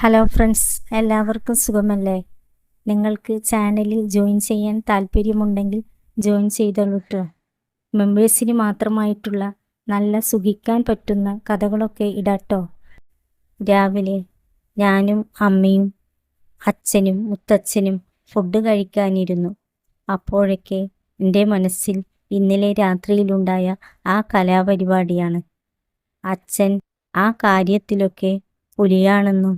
Hello friends, എല്ലാവർക്കും സുഖമല്ലേ? നിങ്ങൾക്ക് ചാനലിൽ ജോയിൻ ചെയ്യാൻ താല്പര്യമുണ്ടെങ്കിൽ ജോയിൻ ചെയ്തോളൂ ട്ടോ. മെമ്പേഴ്സിന് മാത്രമായിട്ടുള്ള നല്ല സുഖിക്കാൻ പറ്റുന്ന കഥകളൊക്കെ ഇടാട്ടോ. രാവിലെ ഞാനും അമ്മയും അച്ഛനും മുത്തച്ഛനും ഫുഡ് കഴിക്കാനിരുന്നു. അപ്പോഴൊക്കെ എൻ്റെ മനസ്സിൽ ഇന്നലെ രാത്രിയിലുണ്ടായ ആ കലാപരിപാടിയാണ്. അച്ഛൻ ആ കാര്യത്തിലൊക്കെ പുലിയാണെന്നും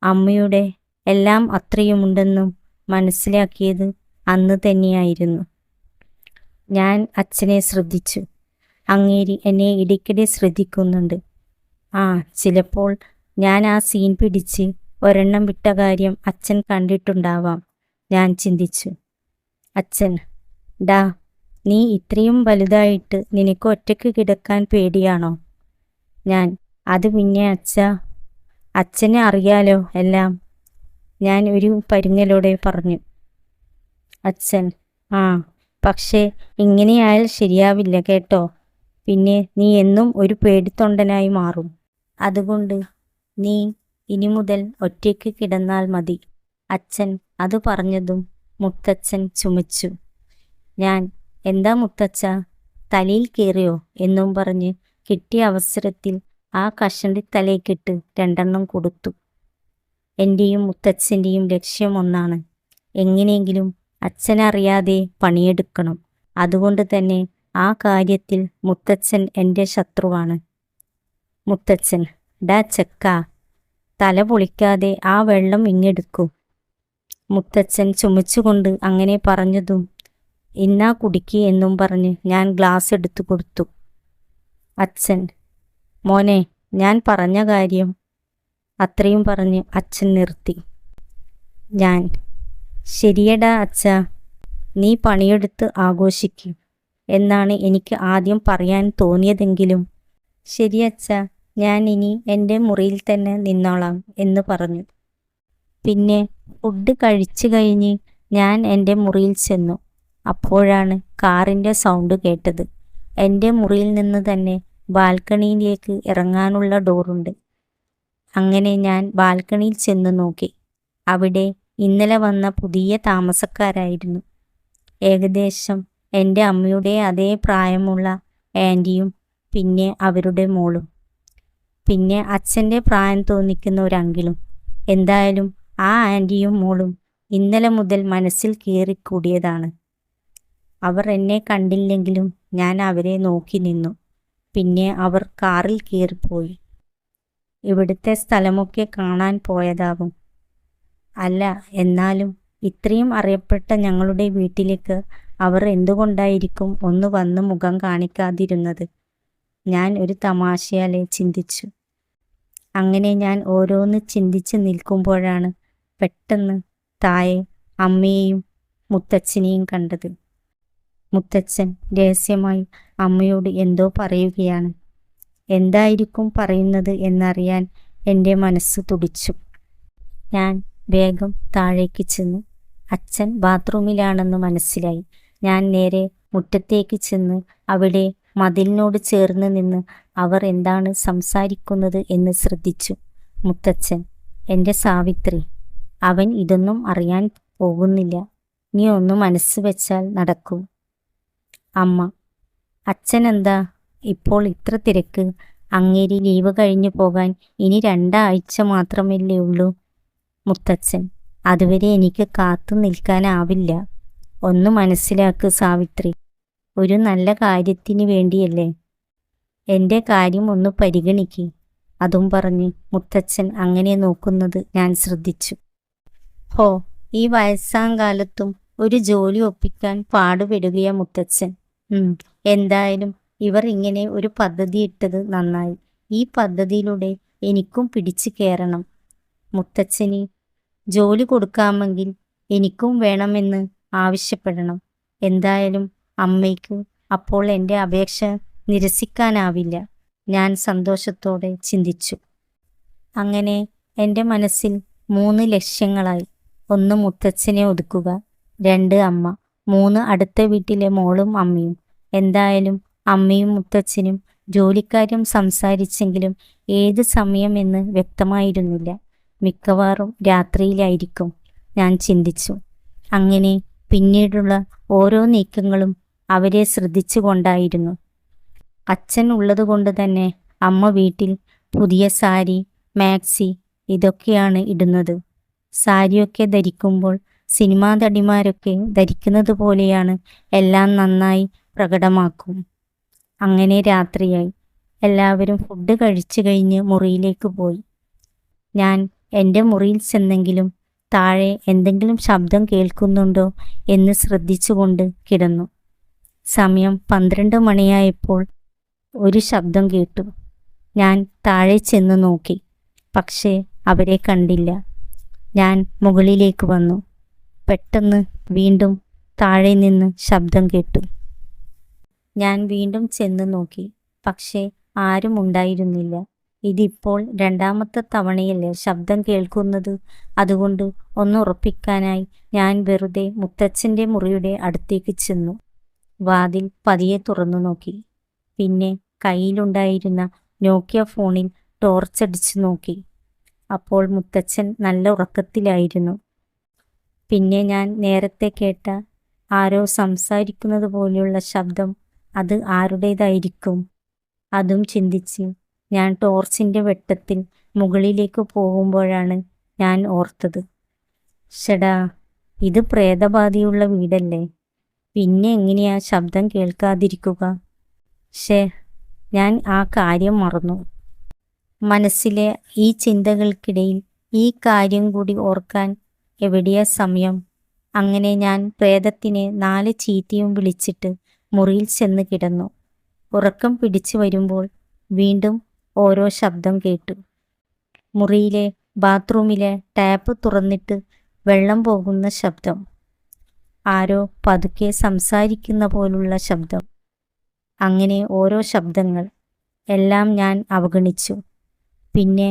അമ്മയുടെ എല്ലാം അത്രയുമുണ്ടെന്നും മനസ്സിലാക്കിയത് അന്ന് തന്നെയായിരുന്നു. ഞാൻ അച്ഛനെ ശ്രദ്ധിച്ചു. അങ്ങേര് എന്നെ ഇടയ്ക്കിടെ ശ്രദ്ധിക്കുന്നുണ്ട്. ചിലപ്പോൾ ഞാൻ ആ സീൻ പിടിച്ച് ഒരെണ്ണം വിട്ട കാര്യം അച്ഛൻ കണ്ടിട്ടുണ്ടാവാം. ഞാൻ ചിന്തിച്ചു. അച്ഛൻ: ഡാ, നീ ഇത്രയും വലുതായിട്ട് നിനക്ക് ഒറ്റയ്ക്ക് കിടക്കാൻ പേടിയാണോ? ഞാൻ: അത് പിന്നെ അച്ഛാ, അച്ഛനെ അറിയാലോ എല്ലാം, ഞാൻ ഒരു പരുങ്ങലോടെ പറഞ്ഞു. അച്ഛൻ: പക്ഷേ ഇങ്ങനെയായാൽ ശരിയാവില്ല കേട്ടോ. പിന്നെ നീ എന്നും ഒരു പേടിത്തൊണ്ടനായി മാറും. അതുകൊണ്ട് നീ ഇനി മുതൽ ഒറ്റയ്ക്ക് കിടന്നാൽ മതി. അച്ഛൻ അത് പറഞ്ഞതും മുത്തച്ഛൻ ചുമച്ചു. ഞാൻ: എന്താ മുത്തച്ഛ, തലയിൽ കയറിയോ എന്നും പറഞ്ഞ് കിട്ടിയ അവസരത്തിൽ ആ കഷണ്ടി തലയ്ക്കിട്ട് 2 കൊടുത്തു. എൻ്റെയും മുത്തച്ഛൻ്റെയും ലക്ഷ്യം ഒന്നാണ്. എങ്ങനെയെങ്കിലും അച്ഛനറിയാതെ പണിയെടുക്കണം. അതുകൊണ്ട് തന്നെ ആ കാര്യത്തിൽ മുത്തച്ഛൻ എൻ്റെ ശത്രുവാണ്. മുത്തച്ഛൻ: ഡാ ചെക്ക, തല പൊളിക്കാതെ ആ വെള്ളം ഇങ്ങെടുക്കൂ. മുത്തച്ഛൻ ചുമച്ചുകൊണ്ട് അങ്ങനെ പറഞ്ഞതും ഇന്നാ കുടിക്ക് എന്നും പറഞ്ഞ് ഞാൻ ഗ്ലാസ് എടുത്തു കൊടുത്തു. അച്ഛൻ: മോനെ, ഞാൻ പറഞ്ഞ കാര്യം. അത്രയും പറഞ്ഞ് അച്ഛൻ നിർത്തി. ഞാൻ: ശരിയടാ അച്ഛാ, നീ പണിയെടുത്ത് ആഘോഷിക്കും എന്നാണ് എനിക്ക് ആദ്യം പറയാൻ തോന്നിയതെങ്കിലും ശരി അച്ഛാ, ഞാൻ ഇനി എൻ്റെ മുറിയിൽ തന്നെ നിന്നോളാം എന്ന് പറഞ്ഞു. പിന്നെ ഫുഡ് കഴിച്ചു കഴിഞ്ഞ് ഞാൻ എൻ്റെ മുറിയിൽ ചെന്നു. അപ്പോഴാണ് കാറിൻ്റെ സൗണ്ട് കേട്ടത്. എൻ്റെ മുറിയിൽ നിന്ന് തന്നെ ബാൽക്കണിയിലേക്ക് ഇറങ്ങാനുള്ള ഡോറുണ്ട്. അങ്ങനെ ഞാൻ ബാൽക്കണിയിൽ ചെന്ന് നോക്കി. അവിടെ ഇന്നലെ വന്ന പുതിയ താമസക്കാരായിരുന്നു. ഏകദേശം എൻ്റെ അമ്മയുടെ അതേ പ്രായമുള്ള ആൻറ്റിയും പിന്നെ അവരുടെ മോളും, പിന്നെ അച്ഛൻ്റെ പ്രായം തോന്നിക്കുന്ന ഒരു അങ്കിളും. എന്തായാലും ആ ആൻറ്റിയും മോളും ഇന്നലെ മുതൽ മനസ്സിൽ കയറിക്കൂടിയതാണ്. അവർ എന്നെ കണ്ടില്ലെങ്കിലും ഞാൻ അവരെ നോക്കി നിന്നു. പിന്നെ അവർ കാറിൽ കയറിപ്പോയി. ഇവിടുത്തെ സ്ഥലമൊക്കെ കാണാൻ പോയതാകും. അല്ല, എന്നാലും ഇത്രയും അറിയപ്പെട്ട ഞങ്ങളുടെ വീട്ടിലേക്ക് അവർ എന്തുകൊണ്ടായിരിക്കും ഒന്ന് വന്ന് മുഖം കാണിക്കാതിരുന്നത്? ഞാൻ ഒരു തമാശയാലെ ചിന്തിച്ചു. അങ്ങനെ ഞാൻ ഓരോന്ന് ചിന്തിച്ച് നിൽക്കുമ്പോഴാണ് പെട്ടെന്ന് താഴെ അമ്മയെയും മുത്തച്ഛനെയും കണ്ടത്. മുത്തച്ഛൻ രഹസ്യമായി അമ്മയോട് എന്തോ പറയുകയാണ്. എന്തായിരിക്കും പറയുന്നത് എന്നറിയാൻ എൻ്റെ മനസ്സ് തുടിച്ചു. ഞാൻ വേഗം താഴേക്ക് ചെന്നു. അച്ഛൻ ബാത്റൂമിലാണെന്ന് മനസ്സിലായി. ഞാൻ നേരെ മുറ്റത്തേക്ക് ചെന്ന് അവിടെ മതിലിനോട് ചേർന്ന് നിന്ന് അവർ എന്താണ് സംസാരിക്കുന്നത് എന്ന് ശ്രദ്ധിച്ചു. മുത്തച്ഛൻ: എൻ്റെ സാവിത്രി, അവൻ ഇതൊന്നും അറിയാൻ പോകുന്നില്ല. നീ ഒന്ന് മനസ്സ് വെച്ചാൽ നടക്കൂ. അമ്മ: അച്ഛനെന്താ ഇപ്പോൾ ഇത്ര തിരക്ക്? അങ്ങേര് ലീവ് കഴിഞ്ഞു പോകാൻ ഇനി 2 ആഴ്ച മാത്രമല്ലേ ഉള്ളൂ. മുത്തച്ഛൻ: അതുവരെ എനിക്ക് കാത്തു നിൽക്കാനാവില്ല. ഒന്ന് മനസ്സിലാക്ക് സാവിത്രി, ഒരു നല്ല കാര്യത്തിന് വേണ്ടിയല്ലേ. എൻ്റെ കാര്യം ഒന്ന് പരിഗണിക്ക്. അതും പറഞ്ഞ് മുത്തച്ഛൻ അങ്ങനെ നോക്കുന്നത് ഞാൻ ശ്രദ്ധിച്ചു. ഈ വയസ്സാം കാലത്തും ഒരു ജോലി ഒപ്പിക്കാൻ പാടുപെടുകയാ മുത്തച്ഛൻ. എന്തായാലും ഇവർ ഇങ്ങനെ ഒരു പദ്ധതി ഇട്ടത് നന്നായി. ഈ പദ്ധതിയിലൂടെ എനിക്കും പിടിച്ചു കയറണം. മുത്തച്ഛന് ജോലി കൊടുക്കാമെങ്കിൽ എനിക്കും വേണമെന്ന് ആവശ്യപ്പെടണം. എന്തായാലും അമ്മയ്ക്ക് അപ്പോൾ എൻ്റെ അപേക്ഷ നിരസിക്കാനാവില്ല. ഞാൻ സന്തോഷത്തോടെ ചിന്തിച്ചു. അങ്ങനെ എൻ്റെ മനസ്സിൽ 3 ലക്ഷ്യങ്ങളായി. 1 മുത്തച്ഛനെ ഒതുക്കുക, 2 അമ്മ, 3 അടുത്ത വീട്ടിലെ മോളും അമ്മയും. എന്തായാലും അമ്മയും മുത്തച്ഛനും ജോലിക്കാര്യം സംസാരിച്ചെങ്കിലും ഏത് സമയമെന്ന് വ്യക്തമായിരുന്നില്ല. മിക്കവാറും രാത്രിയിലായിരിക്കും, ഞാൻ ചിന്തിച്ചു. അങ്ങനെ പിന്നീടുള്ള ഓരോ നീക്കങ്ങളും അവരെ ശ്രദ്ധിച്ചുകൊണ്ടായിരുന്നു. അച്ഛൻ ഉള്ളതുകൊണ്ട് തന്നെ അമ്മ വീട്ടിൽ പുതിയ സാരി, മാക്സി ഇതൊക്കെയാണ് ഇടുന്നത്. സാരിയൊക്കെ ധരിക്കുമ്പോൾ സിനിമാ നടിമാരൊക്കെ ധരിക്കുന്നത് പോലെയാണ്, എല്ലാം നന്നായി പ്രകടമാക്കും. അങ്ങനെ രാത്രിയായി. എല്ലാവരും ഫുഡ് കഴിച്ചു കഴിഞ്ഞ് മുറിയിലേക്ക് പോയി. ഞാൻ എൻ്റെ മുറിയിൽ ചെന്നെങ്കിലും താഴെ എന്തെങ്കിലും ശബ്ദം കേൾക്കുന്നുണ്ടോ എന്ന് ശ്രദ്ധിച്ചുകൊണ്ട് കിടന്നു. സമയം 12 മണിയായപ്പോൾ ഒരു ശബ്ദം കേട്ടു. ഞാൻ താഴെ ചെന്ന് നോക്കി, പക്ഷേ അവരെ കണ്ടില്ല. ഞാൻ മുകളിലേക്ക് വന്നു. പെട്ടെന്ന് വീണ്ടും താഴെ നിന്ന് ശബ്ദം കേട്ടു. ഞാൻ വീണ്ടും ചെന്ന് നോക്കി, പക്ഷേ ആരും ഉണ്ടായിരുന്നില്ല. ഇതിപ്പോൾ 2ാമത്തെ തവണയല്ലേ ശബ്ദം കേൾക്കുന്നത്. അതുകൊണ്ട് ഒന്ന് ഉറപ്പിക്കാനായി ഞാൻ വെറുതെ മുത്തച്ഛൻ്റെ മുറിയുടെ അടുത്തേക്ക് ചെന്നു. വാതിൽ പതിയെ തുറന്നു നോക്കി. പിന്നെ കയ്യിലുണ്ടായിരുന്ന നോക്കിയ ഫോണിൽ ടോർച്ചടിച്ചു നോക്കി. അപ്പോൾ മുത്തച്ഛൻ നല്ല ഉറക്കത്തിലായിരുന്നു. പിന്നെ ഞാൻ നേരത്തെ കേട്ട ആരോ സംസാരിക്കുന്നത് പോലെയുള്ള ശബ്ദം, അത് ആരുടേതായിരിക്കും? അതും ചിന്തിച്ച് ഞാൻ ടോർച്ചിൻ്റെ വെട്ടത്തിൽ മുകളിലേക്ക് പോകുമ്പോഴാണ് ഞാൻ ഓർത്തത്, ഷടാ, ഇത് പ്രേതബാധയുള്ള വീടല്ലേ, പിന്നെ എങ്ങനെയാ ശബ്ദം കേൾക്കാതിരിക്കുക? ഞാൻ ആ കാര്യം മറന്നു. മനസ്സിലെ ഈ ചിന്തകൾക്കിടയിൽ ഈ കാര്യം കൂടി ഓർക്കാൻ എവിടെയാ സമയം? അങ്ങനെ ഞാൻ പ്രേതത്തിനെ 4 ചീത്തയും വിളിച്ചിട്ട് മുറിയിൽ ചെന്ന് കിടന്നു. ഉറക്കം പിടിച്ചു വരുമ്പോൾ വീണ്ടും ഓരോ ശബ്ദം കേട്ടു. മുറിയിലെ ബാത്റൂമിലെ ടാപ്പ് തുറന്നിട്ട് വെള്ളം പോകുന്ന ശബ്ദം, ആരോ പതുക്കെ സംസാരിക്കുന്ന പോലുള്ള ശബ്ദം. അങ്ങനെ ഓരോ ശബ്ദങ്ങൾ. എല്ലാം ഞാൻ അവഗണിച്ചു. പിന്നെ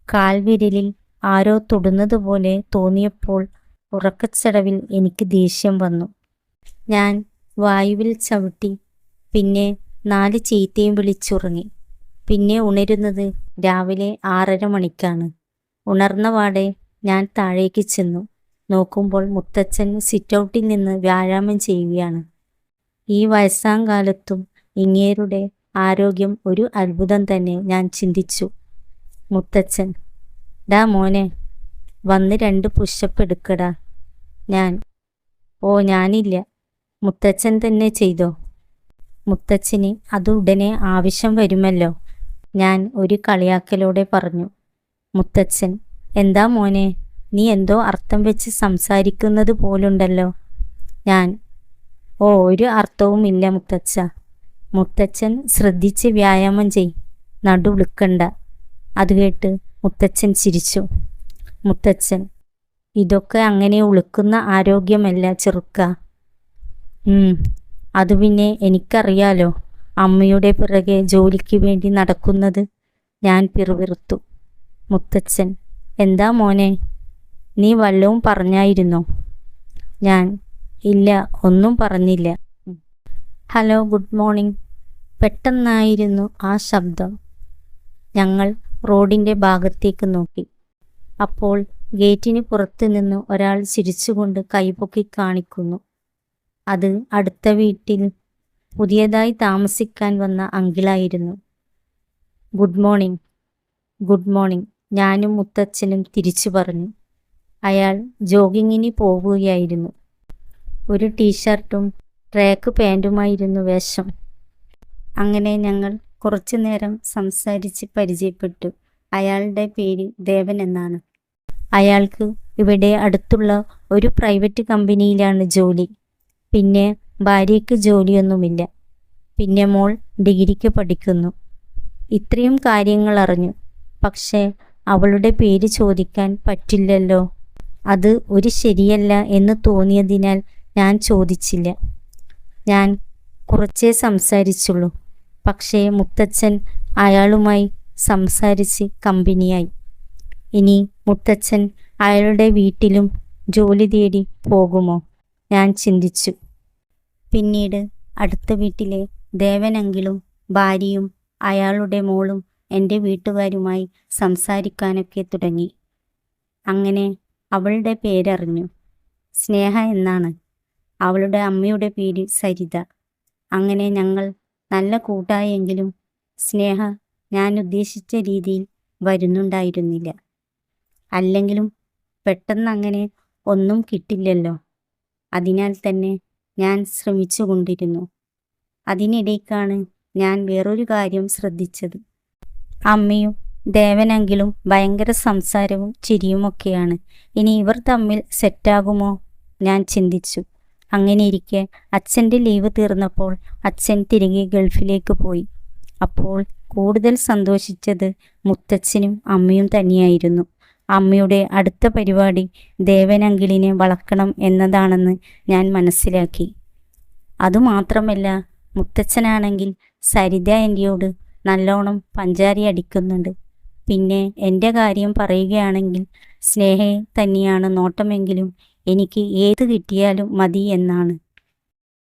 കാൽവിരലിൽ ആരോ തൊടുന്നത് പോലെ തോന്നിയപ്പോൾ ഉറക്കച്ചടവിൽ എനിക്ക് ദേഷ്യം വന്നു. ഞാൻ വായുവിൽ ചവിട്ടി. പിന്നെ 4 ചീത്തയും വിളിച്ചുറങ്ങി. പിന്നെ ഉണരുന്നത് രാവിലെ 6:30 മണിക്കാണ്. ഉണർന്നപാടെ ഞാൻ താഴേക്ക് ചെന്നു. നോക്കുമ്പോൾ മുത്തച്ഛൻ സിറ്റൗട്ടിൽ നിന്ന് വ്യായാമം ചെയ്യുകയാണ്. ഈ വയസ്സാം കാലത്തും ഇങ്ങേരുടെ ആരോഗ്യം ഒരു അത്ഭുതം തന്നെ, ഞാൻ ചിന്തിച്ചു. മുത്തച്ഛൻ, ഡാ മോനെ, വന്ന് 2 പുഷപ്പ് എടുക്കടാ. ഞാനില്ല. മുത്തച്ഛൻ തന്നെ ചെയ്തോ. മുത്തച്ഛന് അത് ഉടനെ ആവശ്യം വരുമല്ലോ, ഞാൻ ഒരു കളിയാക്കലോടെ പറഞ്ഞു. മുത്തച്ഛൻ, എന്താ മോനെ, നീ എന്തോ അർത്ഥം വെച്ച് സംസാരിക്കുന്നത് പോലുണ്ടല്ലോ. ഒരു അർത്ഥവുമില്ല മുത്തച്ഛ. മുത്തച്ഛൻ ശ്രദ്ധിച്ച് വ്യായാമം ചെയ്, നടു വിളുക്കണ്ട. അത് കേട്ട് മുത്തച്ഛൻ ചിരിച്ചു. മുത്തച്ഛൻ, ഇതൊക്കെ അങ്ങനെ ഉളുക്കുന്ന ആരോഗ്യമല്ല ചെറുക്ക. അത് പിന്നെ എനിക്കറിയാലോ, അമ്മയുടെ പിറകെ ജോലിക്ക് വേണ്ടി നടക്കുന്നത്. ഞാൻ പിറുപിറുത്തു. മുത്തച്ഛൻ, എന്താ മോനെ, നീ വല്ലതും പറഞ്ഞായിരുന്നോ? ഇല്ല, ഒന്നും പറഞ്ഞില്ല. Hello, good morning. പെട്ടെന്നായിരുന്നു ആ ശബ്ദം. ഞങ്ങൾ റോഡിൻ്റെ ഭാഗത്തേക്ക് നോക്കി. അപ്പോൾ ഗേറ്റിന് പുറത്തു നിന്ന് ഒരാൾ ചിരിച്ചുകൊണ്ട് കൈപൊക്കി കാണിക്കുന്നു. അത് അടുത്ത വീട്ടിൽ പുതിയതായി താമസിക്കാൻ വന്ന അങ്കിളായിരുന്നു. Good morning. ഗുഡ് മോർണിംഗ്, ഞാനും മുത്തച്ഛനും തിരിച്ചു പറഞ്ഞു. അയാൾ ജോഗിങ്ങിന് പോവുകയായിരുന്നു. ഒരു ടീഷർട്ടും ട്രാക്ക് പാൻറ്റുമായിരുന്നു വേഷം. അങ്ങനെ ഞങ്ങൾ കുറച്ചു നേരം സംസാരിച്ച് പരിചയപ്പെട്ടു. അയാളുടെ പേര് ദേവൻ എന്നാണ്. അയാൾക്ക് ഇവിടെ അടുത്തുള്ള ഒരു പ്രൈവറ്റ് കമ്പനിയിലാണ് ജോലി. പിന്നെ ഭാര്യയ്ക്ക് ജോലിയൊന്നുമില്ല. പിന്നെ മോൾ ഡിഗ്രിക്ക് പഠിക്കുന്നു. ഇത്രയും കാര്യങ്ങൾ അറിഞ്ഞു. പക്ഷേ അവളുടെ പേര് ചോദിക്കാൻ പറ്റില്ലല്ലോ. അത് ഒരു ശരിയല്ല എന്ന് തോന്നിയതിനാൽ ഞാൻ ചോദിച്ചില്ല. ഞാൻ കുറച്ചേ സംസാരിച്ചുള്ളൂ. പക്ഷേ മുത്തച്ഛൻ അയാളുമായി സംസാരിച്ച് കമ്പനിയായി. ഇനി മുത്തച്ഛൻ അയാളുടെ വീട്ടിലും ജോലി തേടി പോകുമോ? ഞാൻ ചിന്തിച്ചു. പിന്നീട് അടുത്ത വീട്ടിലെ ദേവനങ്കിളും ഭാര്യയും അയാളുടെ മോളും എൻ്റെ വീട്ടുകാരുമായി സംസാരിക്കാനൊക്കെ തുടങ്ങി. അങ്ങനെ അവളുടെ പേരറിഞ്ഞു. സ്നേഹ എന്നാണ്. അവളുടെ അമ്മയുടെ പേര് സരിത. അങ്ങനെ ഞങ്ങൾ നല്ല കൂട്ടായെങ്കിലും സ്നേഹ ഞാൻ ഉദ്ദേശിച്ച രീതിയിൽ വരുന്നുണ്ടായിരുന്നില്ല. അല്ലെങ്കിലും പെട്ടെന്നങ്ങനെ ഒന്നും കിട്ടില്ലല്ലോ. അതിനാൽ തന്നെ ഞാൻ ശ്രമിച്ചുകൊണ്ടിരുന്നു. അതിനിടയ്ക്കാണ് ഞാൻ വേറൊരു കാര്യം ശ്രദ്ധിച്ചത്. അമ്മയും ദേവനെങ്കിലും ഭയങ്കര സംസാരവും ചിരിയുമൊക്കെയാണ്. ഇനി ഇവർ തമ്മിൽ സെറ്റാകുമോ? ഞാൻ ചിന്തിച്ചു. അങ്ങനെയിരിക്കെ അച്ഛൻ്റെ ലീവ് തീർന്നപ്പോൾ അച്ഛൻ തിരികെ ഗൾഫിലേക്ക് പോയി. അപ്പോൾ കൂടുതൽ സന്തോഷിച്ചത് മുത്തച്ഛനും അമ്മയും തന്നെയായിരുന്നു. അമ്മയുടെ അടുത്ത പരിപാടി ദേവനങ്കിളിനെ വളർത്തണം എന്നതാണെന്ന് ഞാൻ മനസ്സിലാക്കി. അതുമാത്രമല്ല, മുത്തച്ഛനാണെങ്കിൽ സരിത ആൻറ്റിയോട് നല്ലോണം പഞ്ചാരി അടിക്കുന്നുണ്ട്. പിന്നെ എൻ്റെ കാര്യം പറയുകയാണെങ്കിൽ സ്നേഹയെ തന്നെയാണ് നോട്ടമെങ്കിലും എനിക്ക് ഏത് കിട്ടിയാലും മതി എന്നാണ്.